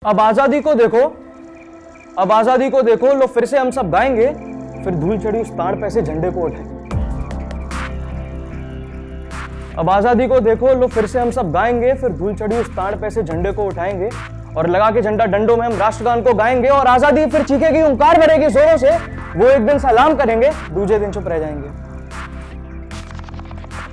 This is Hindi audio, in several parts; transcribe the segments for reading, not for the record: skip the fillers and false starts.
अब आजादी को देखो, अब आजादी को देखो, लो फिर से हम सब गाएंगे, फिर धूल चढ़ी उस ताड़ पे से झंडे को उठाएंगे। अब आजादी को देखो, लो फिर से हम सब गाएंगे, फिर धूल चढ़ी उस ताड़ पे से झंडे को उठाएंगे, और लगा के झंडा डंडों में हम राष्ट्रगान को गाएंगे, और आजादी फिर चीखेगी, हुंकार भरेगी जोरों से, वो एक दिन सलाम करेंगे, दूसरे दिन चुप रह जाएंगे।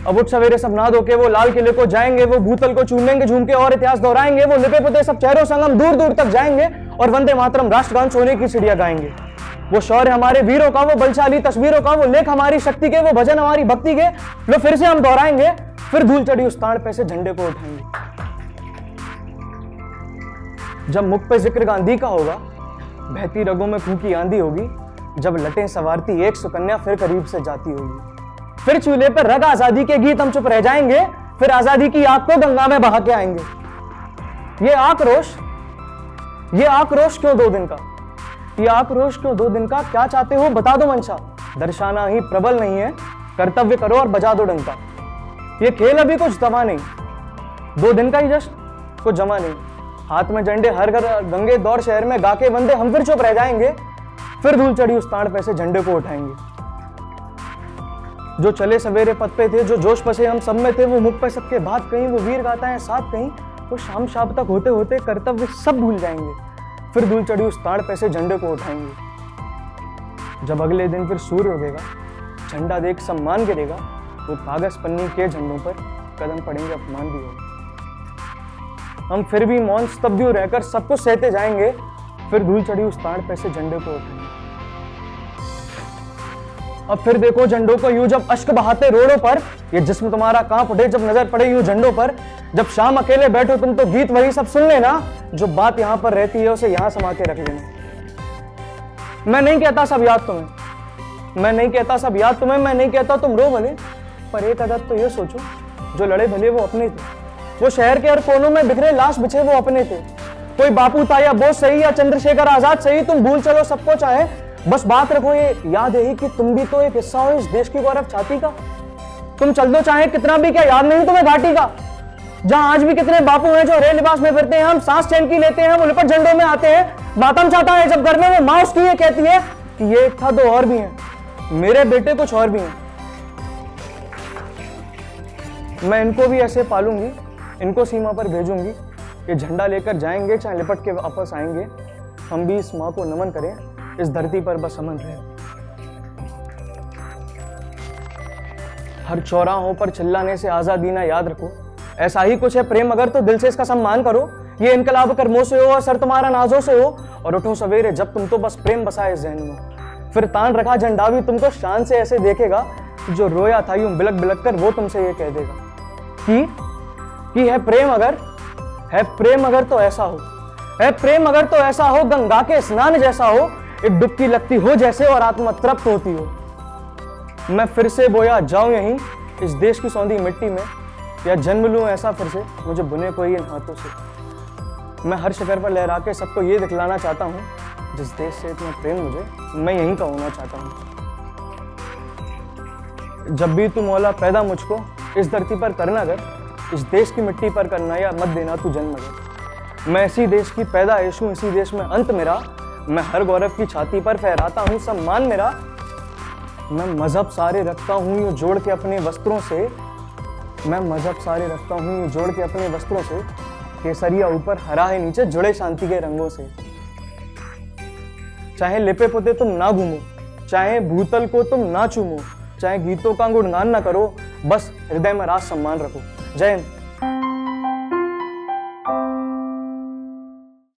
अब उठ सवेरे सब नहा धो के वो लाल किले को जाएंगे, वो भूतल को चूमेंगे झूम के और इतिहास दोहराएंगे, वो लिपे पुते सब चेहरों संग हम दूर दूर तक जाएंगे, और वंदे मातरम राष्ट्रगान सोने की चिड़िया गाएंगे। वो शौर्य हमारे वीरों का, वो बलशाली तस्वीरों का, वो लेख हमारी शक्ति के, वो भजन हमारी भक्ति के, लो फिर से हम दोहराएंगे, फिर धूल चढ़ी उस ताड़ पे से झंडे को उठाएंगे। जब मुख पे जिक्र गांधी का होगा, बहती रगों में खून की आंधी होगी, जब लटें सवारती एक सुकन्या फिर करीब से जाती होगी, फिर चूल्हे पर रग आजादी के गीत हम चुप रह जाएंगे, फिर आजादी की आग को गंगा में बहा के आएंगे। ये आक्रोश क्यों 2 दिन का, ये आक्रोश क्यों 2 दिन का, क्या चाहते हो बता दो मंशा, दर्शाना ही प्रबल नहीं है, कर्तव्य करो और बजा दो डंका। ये खेल अभी कुछ दमा नहीं, 2 दिन का ही जश्न, कुछ जमा नहीं, हाथ में झंडे हर घर गंगे दौड़ शहर में गा के वंदे हम फिर चुप रह जाएंगे, फिर धूल चढ़ी उस ताड़ पे से झंडे को उठाएंगे। जो चले सवेरे पद पे थे, जो जोश पसे हम सब में थे, वो मुख पे सबके बात कहीं, वो वीर गाता है साथ कहीं, वो शाम तक होते होते कर्तव्य सब भूल जाएंगे, फिर धूल चढ़ी उस ताड़ पे से झंडे को उठाएंगे। जब अगले दिन फिर सूर्य उगेगा, झंडा देख सम्मान गिरेगा, वो कागज पन्नी के झंडों पर कदम पड़ेंगे, अपमान भी होगा। हम फिर भी मौन स्तब्ध रहकर सब कुछ सहते जाएंगे, फिर धूल चढ़ी उस ताड़ पे से झंडे को उठाएंगे। अब फिर देखो झंडों को यूं जब अश्क बहाते रोडों पर, ये जिस्म तुम्हारा कांप उठे जब नजर पड़े यूं झंडों पर, जब शाम अकेले बैठो तुम तो गीत वही सब सुन लेना, जो बात यहां पर रहती है उसे यहां समा के रख लेना। मैं नहीं कहता सब याद तुम्हें, मैं नहीं कहता सब याद तुम्हें, मैं नहीं कहता तुम रो भले, पर एक अदद तो ये सोचो, जो लड़े भले वो अपने थे, वो शहर के हर कोनों में बिखरे लाश बिछे वो अपने थे। कोई बापू था या बोस सही या चंद्रशेखर आजाद सही, तुम भूल चलो सबको चाहे, बस बात रखो ये याद यही कि तुम भी तो एक हिस्सा हो इस देश की गौरव छाती का। तुम चल दो चाहे कितना भी, क्या याद नहीं तुम्हें घाटी का, जहां आज भी कितने बापू हैं जो हरे लिबास में फिरते हैं, हम सांस चैन की लेते हैं, वो लिपट झंडों में आते हैं, मातम चाहता है जब घर में वो माँ उसकी ये कहती है कि ये एक था दो और भी हैं, मेरे बेटे कुछ और भी हैं। मैं इनको भी ऐसे पालूंगी, इनको सीमा पर भेजूंगी, ये झंडा लेकर जाएंगे चाहे लिपट के वापस आएंगे, हम भी इस माँ को नमन करें, इस धरती पर बस अमन रहे। हर चौराहों पर चिल्लाने से आजादी ना याद रखो, ऐसा ही कुछ है प्रेम अगर तो दिल से इसका सम्मान करो, ये इनकलाब कर्मों से हो और सर तुम्हारा नाजों से हो, और उठो सवेरे जब तुम तो बस प्रेम बसाए जहन में, फिर तान रखा झंडा भी तुमको शान से ऐसे देखेगा, जो रोया था यूं बिलक बिलक कर वो तुमसे ये कह देगा कि है प्रेम अगर तो ऐसा हो, है प्रेम अगर तो ऐसा हो, गंगा के स्नान जैसा हो, एक डुबकी लगती हो जैसे और आत्मा तृप्त होती हो। मैं फिर से बोया जाऊं यहीं इस देश की सौंधी मिट्टी में, या जन्म लूं ऐसा फिर से मुझे बुने कोई इन हाथों से। मैं हर शिखर पर लहरा के सबको ये दिखलाना चाहता हूं, जिस देश से इतना प्रेम मुझे, मैं यहीं का होना चाहता हूं। जब भी तू मौला पैदा मुझको इस धरती पर करना अगर, इस देश की मिट्टी पर करना या मत देना तू जन्म अगर। मैं इसी देश की पैदा यीशु, इसी देश में अंत मेरा, मैं हर गौरव की छाती पर फहराता हूँ सम्मान मेरा। मैं मजहब सारे रखता हूँ यूं जोड़ के अपने वस्त्रों से, मैं मजहब सारे रखता हूँ यूं जोड़ के अपने वस्त्रों से, केसरिया ऊपर हरा है नीचे जुड़े शांति के रंगों से। चाहे लिपे पुते तुम ना घूमो, चाहे भूतल को तुम ना चूमो, चाहे गीतों का गुणगान ना करो, बस हृदय में राज सम्मान रखो। जय हिंद।